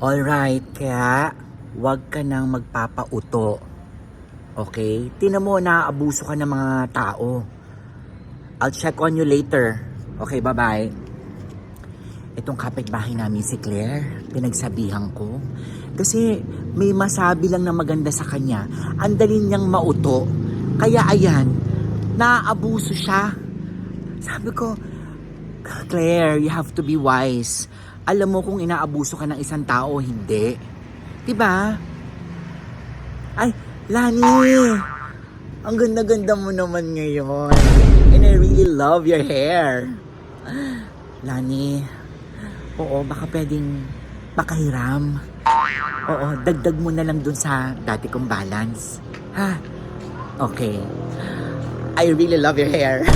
Alright, kaya wag ka nang magpapauto. Okay? Tinan mo, naaabuso ka ng mga tao. I'll check on you later. Okay, bye-bye. Itong kapitbahay namin si Claire, pinagsabihan ko. Kasi may masabi lang na maganda sa kanya. Ang dali niyang mauto. Kaya ayan, naaabuso siya. Sabi ko, Claire, you have to be wise. Alam mo kung inaabuso ka ng isang tao, hindi. Diba? Ay, Lani, ang ganda-ganda mo naman ngayon. And I really love your hair. Lani, oo, baka pwedeng makahiram. Oo, dagdag mo na lang dun sa dati kong balance. Ha? Okay. I really love your hair.